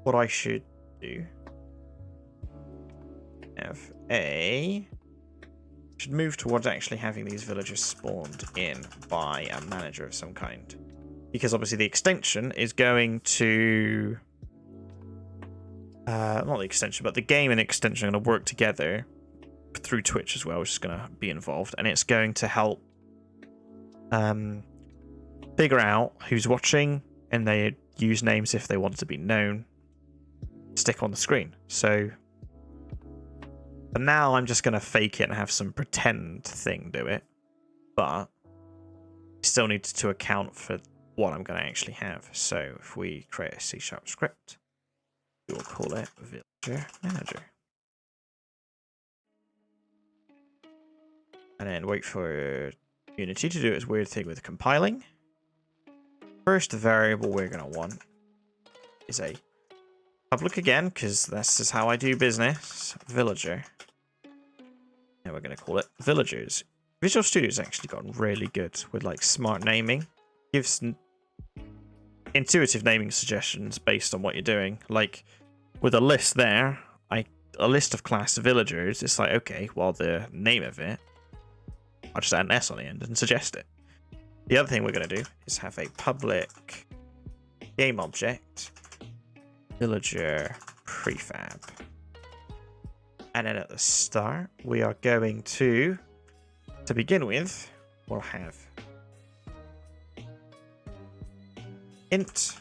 what I should do, should move towards actually having these villagers spawned in by a manager of some kind. Because obviously the extension is going to... not the extension, but the game and extension are going to work together through Twitch as well, which is going to be involved. And it's going to help figure out who's watching and their usernames, if they want to be known, stick on the screen. So for now, I'm just going to fake it and have some pretend thing do it. But still need to account for what I'm going to actually have. So if we create a C# script, we will call it Villager Manager. And then wait for Unity to do its weird thing with compiling. First variable we're going to want is a public again, because this is how I do business. Villager. And we're going to call it Villagers. Visual Studio's actually gotten really good with like smart naming. Gives intuitive naming suggestions based on what you're doing. Like with a list there, a list of class villagers, it's like, okay, well, the name of it, I'll just add an S on the end and suggest it. The other thing we're going to do is have a public game object villager prefab. And then at the start, we are going to begin with, we'll have int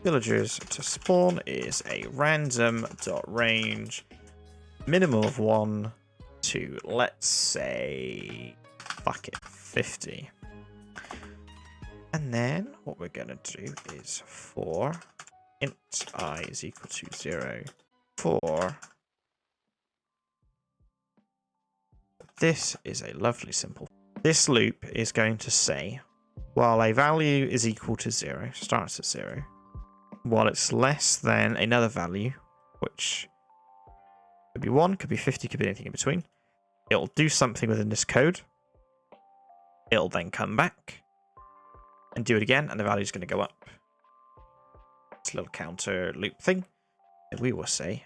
villagers to spawn is a random.range minimum of 1 to, let's say, fuck it, 50. And then what we're going to do is for int I is equal to 0 for this is a lovely simple. This loop is going to say while a value is equal to 0, starts at 0, while it's less than another value, which could be 1, could be 50, could be anything in between, it'll do something within this code. It'll then come back and do it again, and the value is going to go up. It's a little counter loop thing. And we will say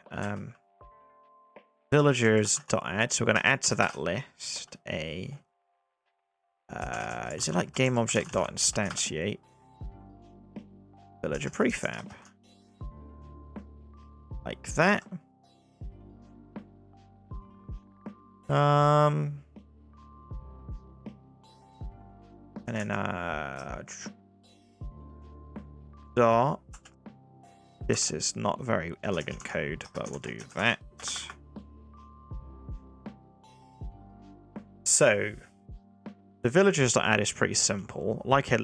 villagers.add. So we're going to add to that list a is it like GameObject.instantiate villager prefab, like that. And then dot. This is not very elegant code, but we'll do that. So the villagers.add is pretty simple. Like a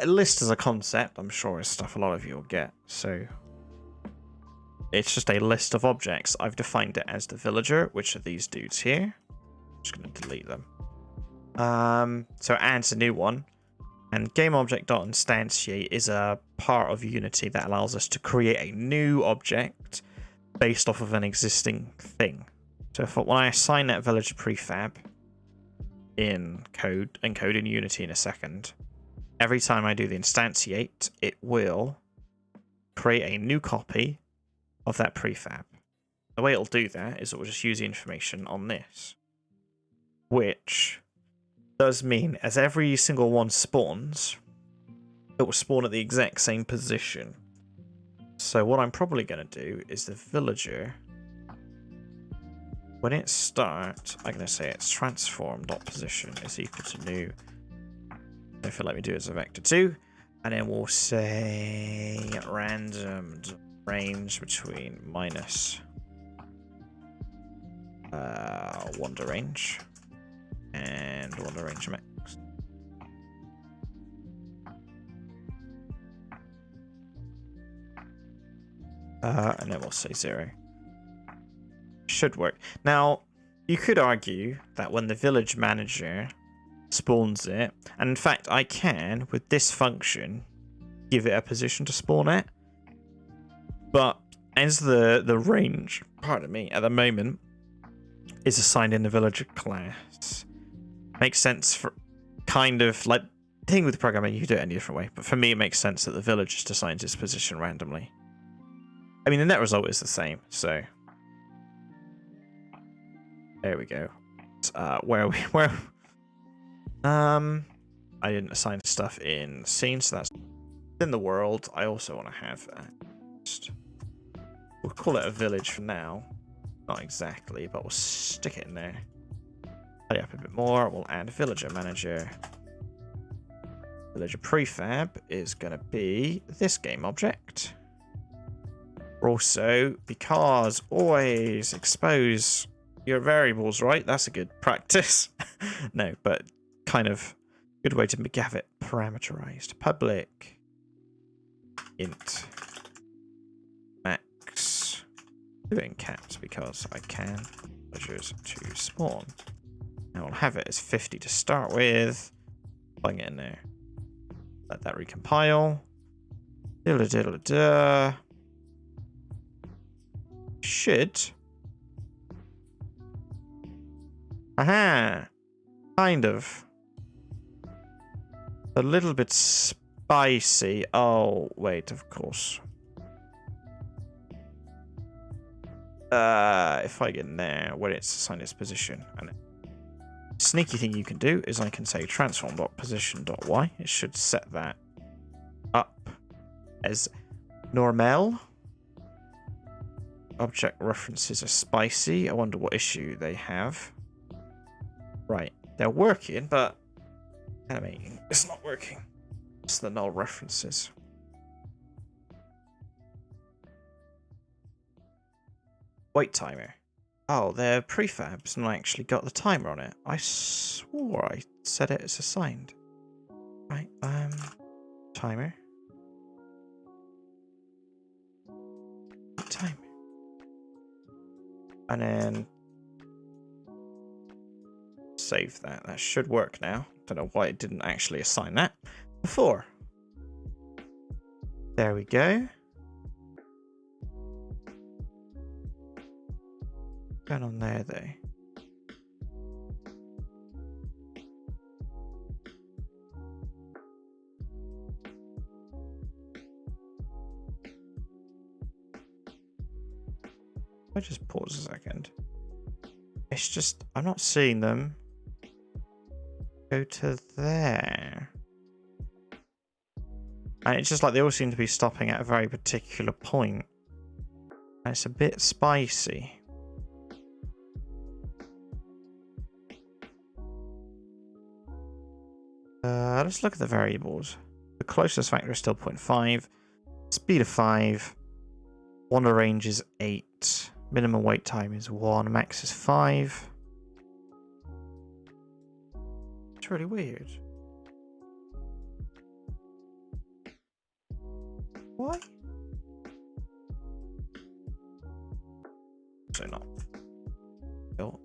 list as a concept, I'm sure is stuff a lot of you will get. So it's just a list of objects. I've defined it as the villager, which are these dudes here. I'm just going to delete them. So it adds a new one. And GameObject.instantiate is a part of Unity that allows us to create a new object based off of an existing thing. So when I assign that villager prefab in code in Unity in a second, every time I do the instantiate, it will create a new copy of that prefab. The way it'll do that is it will just use the information on this, which does mean as every single one spawns, it will spawn at the exact same position. So what I'm probably going to do is the villager, when it starts, I'm going to say it's transform.position is equal to new. If it'll let me do it as a vector 2, and then we'll say random range between minus wander range and wander range max. And then we'll say 0. Should work. Now, you could argue that when the village manager spawns it, and in fact I can, with this function, give it a position to spawn at, but as the range, pardon me, at the moment is assigned in the villager class, makes sense for kind of like thing with programming. You do it any different way, but for me it makes sense that the villager just assigns its position randomly. I mean, the net result is the same, so there we go. Where are we? Where? I didn't assign stuff in scene, so that's in the world. I also want to have we'll call it a village for now. Not exactly, but we'll stick it in there. Tidy up a bit more. We'll add villager manager. Villager prefab is going to be this game object. Also, because always expose your variables, right? That's a good practice. No, but kind of good way to have it parameterized. Public int max. Do it in caps because I can. Villagers to spawn. Now we'll have it as 50 to start with. Plug it in there. Let that recompile. Diddle diddle da. Should. Aha! Kind of. A little bit spicy. Oh, wait, of course. If I get in there, where it's assigned its position. And sneaky thing you can do is I can say transform.position.y. It should set that up as normal. Object references are spicy. I wonder what issue they have. Right, they're working, but animating it's not working. It's the null references. Wait timer. Oh, their prefab's not actually got the timer on it. I swore I set it as assigned. Right, timer. Timer. And then save that. That should work now. Don't know why it didn't actually assign that before. There we go. What's going on there though? I just pause a second. It's just, I'm not seeing them go to there. And it's just like they all seem to be stopping at a very particular point. And it's a bit spicy. Let's look at the variables. The closest factor is still 0.5. Speed of 5. Wander range is 8. Minimum wait time is 1. Max is 5. It's really weird. Why? So not. Oh.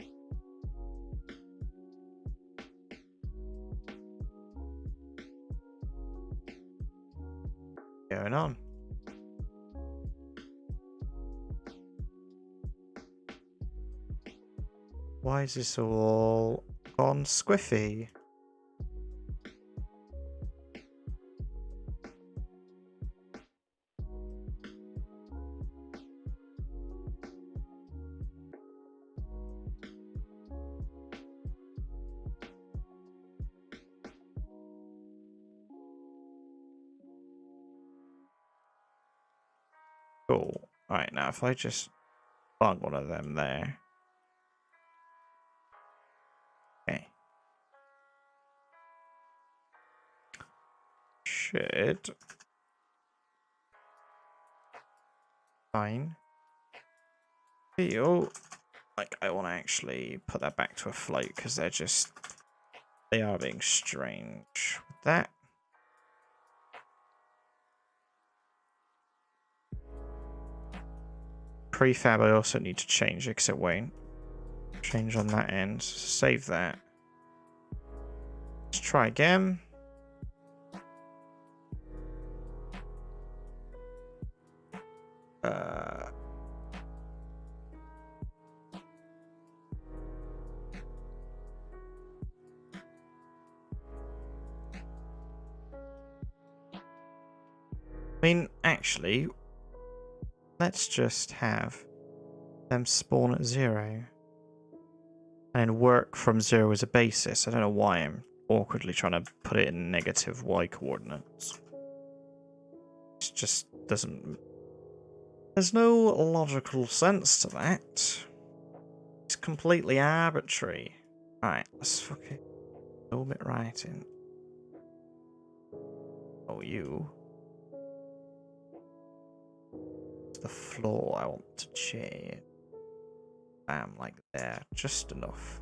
Going on. Why is this all gone squiffy? Cool. Alright, now if I just plug one of them there. Okay. Should fine feel like I want to actually put that back to a float because they are being strange with that. Prefab I also need to change it because it won't change on that end. Save that. Let's try again. I mean, actually, let's just have them spawn at 0 and work from 0 as a basis. I don't know why I'm awkwardly trying to put it in negative y coordinates. It just doesn't... There's no logical sense to that. It's completely arbitrary. Alright, let's fucking zoom it right in. Oh, you. It's the floor I want to change. Bam, like there. Just enough.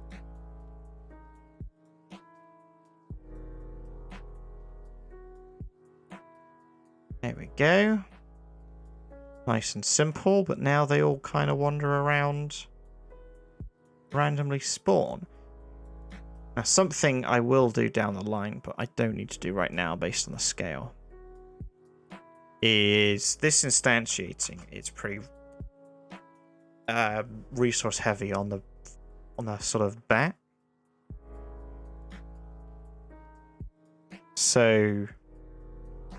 There we go. Nice and simple, but now they all kind of wander around, randomly spawn. Now, something I will do down the line, but I don't need to do right now based on the scale, is this instantiating. It's pretty resource heavy on the sort of bat. So,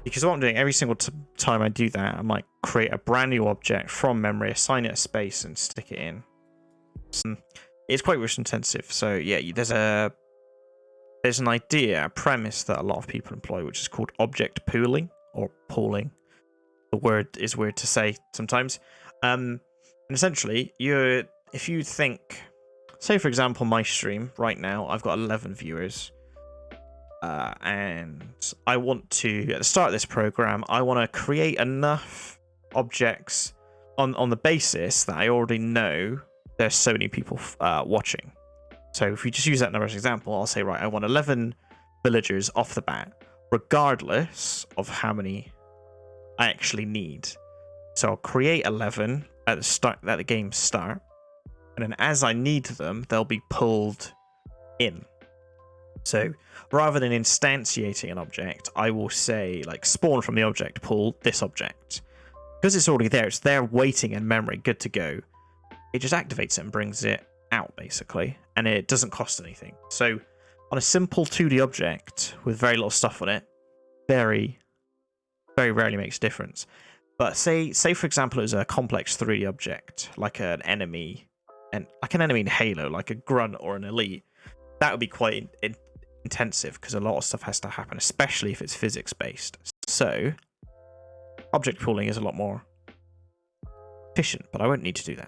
because what I'm doing every single time I do that, I might create a brand new object from memory, assign it a space, and stick it in. It's quite resource intensive. So yeah, there's an idea, a premise that a lot of people employ, which is called object pooling or pooling. The word is weird to say sometimes. And essentially, if you think, say for example, my stream right now, I've got 11 viewers. And I want to, at the start of this program, I want to create enough objects on the basis that I already know there's so many people watching. So if we just use that number as an example, I'll say, right, I want 11 villagers off the bat, regardless of how many I actually need. So I'll create 11 at the game's start, and then as I need them, they'll be pulled in. So rather than instantiating an object, I will say, like, spawn from the object, pull this object. Because it's already there, it's there waiting in memory, good to go. It just activates it and brings it out, basically, and it doesn't cost anything. So on a simple 2D object with very little stuff on it, very, very rarely makes a difference. But say for example, it was a complex 3D object, like an enemy, and like an enemy in Halo, like a grunt or an elite. That would be quite intensive because a lot of stuff has to happen, especially if it's physics based. So object pooling is a lot more efficient, but I won't need to do that.